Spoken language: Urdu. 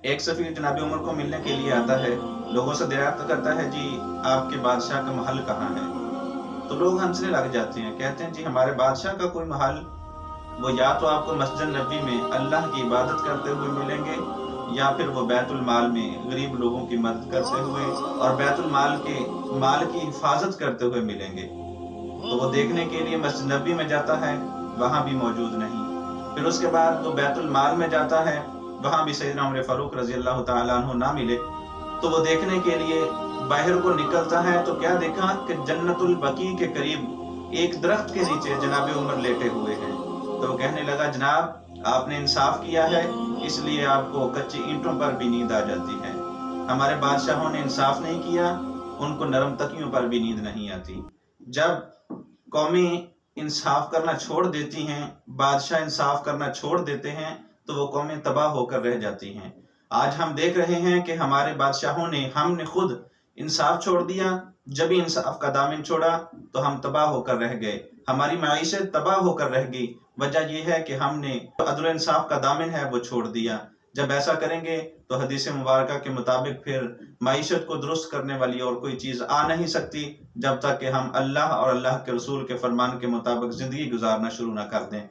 ایک سفیر جناب عمر کو ملنے کے لیے آتا ہے، لوگوں سے دریافت کرتا ہے جی آپ کے بادشاہ کا محل کہاں ہے؟ تو لوگ ہنسنے لگ جاتے ہیں، کہتے ہیں جی ہمارے بادشاہ کا کوئی محل، وہ یا تو آپ کو مسجد نبوی میں اللہ کی عبادت کرتے ہوئے ملیں گے یا پھر وہ بیت المال میں غریب لوگوں کی مدد کرتے ہوئے اور بیت المال کے مال کی حفاظت کرتے ہوئے ملیں گے۔ تو وہ دیکھنے کے لیے مسجد نبوی میں جاتا ہے، وہاں بھی موجود نہیں۔ پھر اس کے بعد وہ بیت المال میں جاتا ہے، وہاں بھی سیدنا عمر فاروق رضی اللہ تعالیٰ عنہ نہ ملے۔ تو وہ دیکھنے کے لیے باہر کو نکلتا ہے تو کیا دیکھا کہ جنت البقیع کے قریب ایک درخت کے نیچے جناب عمر لیٹے ہوئے ہیں۔ تو وہ کہنے لگا جناب آپ نے انصاف کیا ہے، اس لیے آپ کو کچی اینٹوں پر بھی نیند آ جاتی ہے۔ ہمارے بادشاہوں نے انصاف نہیں کیا، ان کو نرم تکیوں پر بھی نیند نہیں آتی۔ جب قومیں انصاف کرنا چھوڑ دیتی ہیں، بادشاہ انصاف کرنا چھوڑ دیتے ہیں تو وہ قومیں تباہ ہو کر رہ جاتی ہیں۔ آج ہم دیکھ رہے ہیں کہ ہمارے بادشاہوں نے، ہم نے خود انصاف چھوڑ دیا، جب ہی انصاف کا دامن چھوڑا تو ہم تباہ ہو کر رہ گئے، ہماری معیشت تباہ ہو کر رہ گئی۔ وجہ یہ ہے کہ ہم نے عدل و انصاف کا دامن ہے وہ چھوڑ دیا۔ جب ایسا کریں گے تو حدیث مبارکہ کے مطابق پھر معیشت کو درست کرنے والی اور کوئی چیز آ نہیں سکتی جب تک کہ ہم اللہ اور اللہ کے رسول کے فرمان کے مطابق زندگی گزارنا شروع نہ کر دیں۔